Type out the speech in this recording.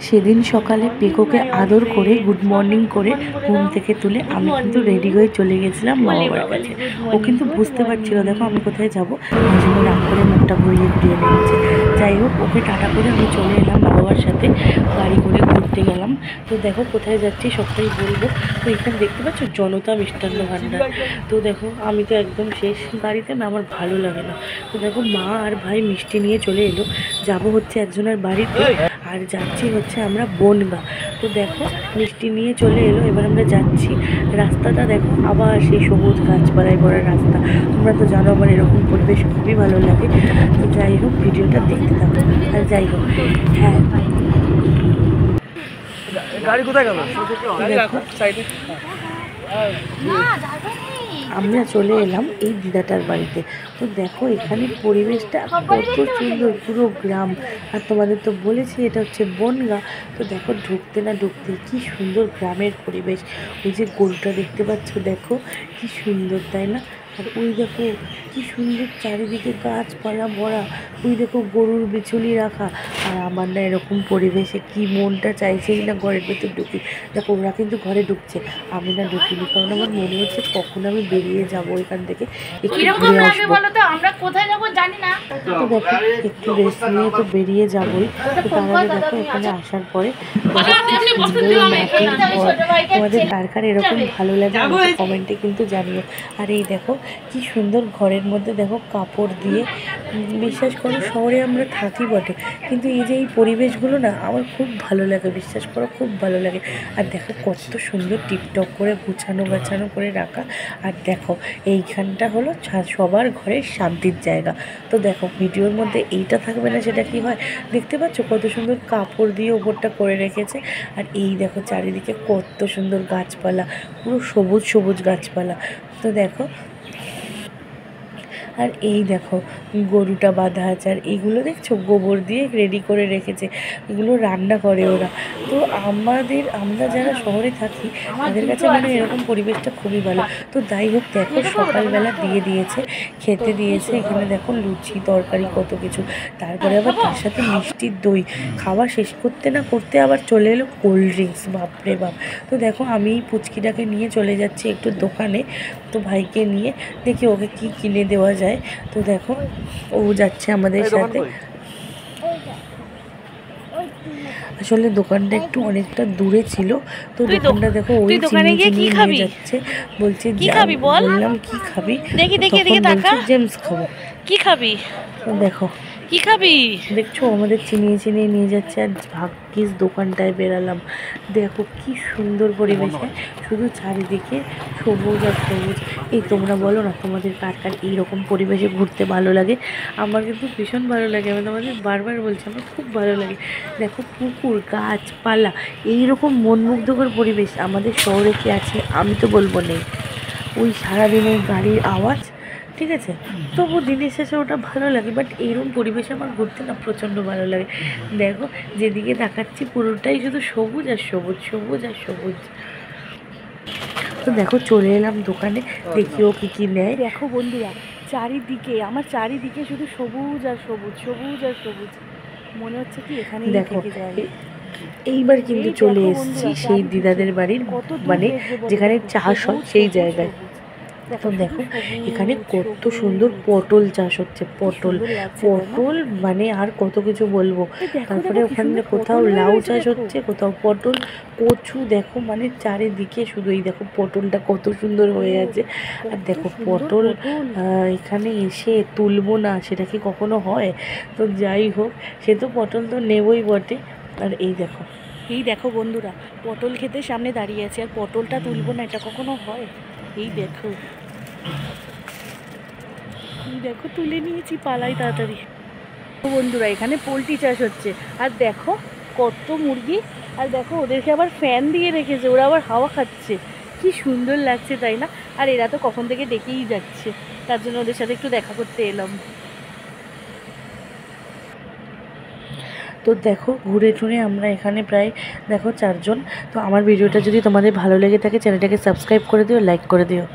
সেদিন সকালে পেকোকে আদর করে গুড মর্নিং করে ঘুম থেকে তুলে আমি কিন্তু রেডি হয়ে চলে গেছিলাম মা বাবার কাছে। ও কিন্তু বুঝতে পারছিল দেখো আমি কোথায় যাবো, ওই জন্য রাগ করে মুখটা ঘুরিয়ে ঘুরিয়ে নিয়েছে। যাই হোক, ওকে টাটা করে আমি চলে এলাম মা বাবার সাথে, গাড়ি করে ঘুরতে গেলাম। তো দেখো কোথায় যাচ্ছি সবটাই বলবো। তো এখানে দেখতে পাচ্ছ জনতা মিষ্টান্ন ভাণ্ডার। তো দেখো আমি তো একদম শেষ গাড়িতে, না আমার ভালো লাগে না। তো দেখো মা আর ভাই মিষ্টি নিয়ে চলে এলো, যাব হচ্ছে একজনের বাড়িতে আর যাচ্ছি হচ্ছে আমরা বনগাঁ। তো দেখো মিষ্টি নিয়ে চলে এলো, এবার আমরা যাচ্ছি। রাস্তাটা দেখো আবার সেই সবুজ গাছপালায় ভরা রাস্তা। তোমরা তো জানো আমার এরকম পরিবেশ খুবই ভালো লাগে। তো যাই হোক ভিডিওটা দেখতে থাকো। আর যাই হোক, হ্যাঁ গাড়ি কোথায় গেল? আমরা চলে এলাম এই দিদাটার বাড়িতে। তো দেখো এখানে পরিবেশটা কত সুন্দর, পুরো গ্রাম। আর তোমাদের তো বলেছি এটা হচ্ছে বনগাঁ। তো দেখো ঢুকতে না ঢুকতে কি সুন্দর গ্রামের পরিবেশ। ওই যে গরুটা দেখতে পাচ্ছ, দেখো কি সুন্দর, তাই না? আর ওই দেখো কি সুন্দর চারিদিকে গাছপালা ভরা। ওই দেখো গরুর বিচুলি রাখা। আর আমার না এরকম পরিবেশে কি মনটা চাইছেই না ঘরের ভেতর ঢুকি। দেখো ওরা কিন্তু ঘরে ঢুকছে, আমি না ঢুকিনি, কারণ আমার মনে হচ্ছে কখন আমি বেরিয়ে যাবো এখান থেকে, একটু ঘুরে আসবো। তো দেখো একটু রেস্ট নিয়ে তো বেরিয়ে যাবোই। তো তার আগে দেখো এখানে আসার পরে তোমাদের কার কার এরকম ভালো লাগে আমাকে কমেন্টে কিন্তু জানিও। আর এই দেখো কি সুন্দর ঘরের মধ্যে দেখো কাপড় দিয়ে, বিশ্বাস করো শহরে আমরা থাকি বটে, কিন্তু এই যে এই পরিবেশগুলো না আমার খুব ভালো লাগে, বিশ্বাস করো খুব ভালো লাগে। আর দেখো কত সুন্দর টিপটপ করে গুছানো গাছানো করে রাখা। আর দেখো এইখানটা হলো সবার ঘরের শান্তির জায়গা। তো দেখো ভিডিওর মধ্যে এইটা থাকবে না সেটা কি হয়? দেখতে পাচ্ছ কত সুন্দর কাপড় দিয়ে ওপরটা করে রেখেছে। আর এই দেখো চারিদিকে কত সুন্দর গাছপালা, পুরো সবুজ সবুজ গাছপালা। তো দেখো, আর এই দেখো গরুটা বাঁধা আছে, আর এইগুলো দেখছো গোবর দিয়ে রেডি করে রেখেছে, এগুলো রান্না করে ওরা। তো আমরা যারা শহরে থাকি তাদের কাছে মানে এরকম পরিবেশটা খুবই ভালো। তো যাই হোক দেখো সকালবেলা দিয়ে দিয়েছে, খেতে দিয়েছে। এখানে দেখো লুচি তরকারি কত কিছু, তারপরে আবার তার সাথে মিষ্টির দই। খাওয়া শেষ করতে না করতে আবার চলে এলো কোল্ড ড্রিঙ্কস, বাপরে বাপ। তো দেখো আমি পুচকিটাকে নিয়ে চলে যাচ্ছি একটু দোকানে। তো ভাইকে নিয়ে দেখি ওকে কি কিনে দেওয়া যায়। তো দেখো ও যাচ্ছে আমাদের সাথে। আসলে দোকানটা একটু অনেকটা দূরে ছিল, তো দোকানটা দেখো ওই চিনিয়ে নিয়ে যাচ্ছে। বলছে বললাম কি খাবি, জেমস খাবো। কি খাবি? দেখো কি খাবি? দেখছো আমাদের চিনিয়ে চিনিয়ে নিয়ে যাচ্ছে। আর ভাগ্যিস দোকানটায় বেরালাম। দেখো কি সুন্দর পরিবেশে, শুধু চারিদিকে সবুজ আর সবুজ। এই তোমরা বলো না তোমাদের কার কার এইরকম পরিবেশে ঘুরতে ভালো লাগে? আমার কিন্তু ভীষণ ভালো লাগে, আমি তোমাদের বারবার বলছি আমার খুব ভালো লাগে। দেখো পুকুর গাছপালা এইরকম মনমুগ্ধকর পরিবেশ আমাদের শহরে কি আছে? আমি তো বলবো নেই। ওই সারাদিনের গাড়ির আওয়াজ, ঠিক আছে, তবু দিনের শেষে ওটা ভালো লাগে। বাট এইরকম পরিবেশে আমার ঘুরতে না প্রচণ্ড ভালো লাগে। দেখো যেদিকে তাকাচ্ছি পুরোটাই শুধু সবুজ আর সবুজ, সবুজ আর সবুজ। তো দেখো চলে এলাম দোকানে, দেখি ও কী নেয়। দেখো বন্ধুরা চারিদিকে, আমার চারিদিকে শুধু সবুজ আর সবুজ, সবুজ আর সবুজ। মনে হচ্ছে কি এখানে দেখো এইবার কিন্তু চলে এসেছি সেই দিদাদের বাড়ির, মানে যেখানে চাষ হয় সেই জায়গায়। তো দেখো এখানে কত সুন্দর পটল চাষ হচ্ছে, পটল মানে আর কত কিছু বলবো। তারপরে ওখানে কোথাও লাউ চাষ হচ্ছে, কোথাও পটল, কচু। দেখো মানে চারিদিকে শুধু এই দেখো পটলটা কত সুন্দর হয়ে আছে। আর দেখো পটল এখানে এসে তুলবো না সেটা কি কখনো হয়? তো যাই হোক, সে তো পটল তো নেবই বটে। আর এই দেখো বন্ধুরা পটল খেতে সামনে দাঁড়িয়ে আছে, আর পটলটা তুলবো না এটা কখনো হয়? এই দেখো তুলে নিয়েছি, পালাই তাড়াতাড়ি। বন্ধুরা এখানে পোলট্রি চাষ হচ্ছে, আর দেখো কত মুরগি। আর দেখো ওদেরকে আবার ফ্যান দিয়ে রেখেছে, ওরা আবার হাওয়া খাচ্ছে, কি সুন্দর লাগছে তাই না? আর এরা তো কখন থেকে ডেকেই যাচ্ছে, তার জন্য ওদের সাথে একটু দেখা করতে এলাম। তো দেখো ঘুরে টুরে আমরা এখানে প্রায় দেখো 4 জন। তো আমার ভিডিওটা যদি তোমাদের ভালো লেগে থাকে চ্যানেলটাকে সাবস্ক্রাইব করে দিও, লাইক করে দিও।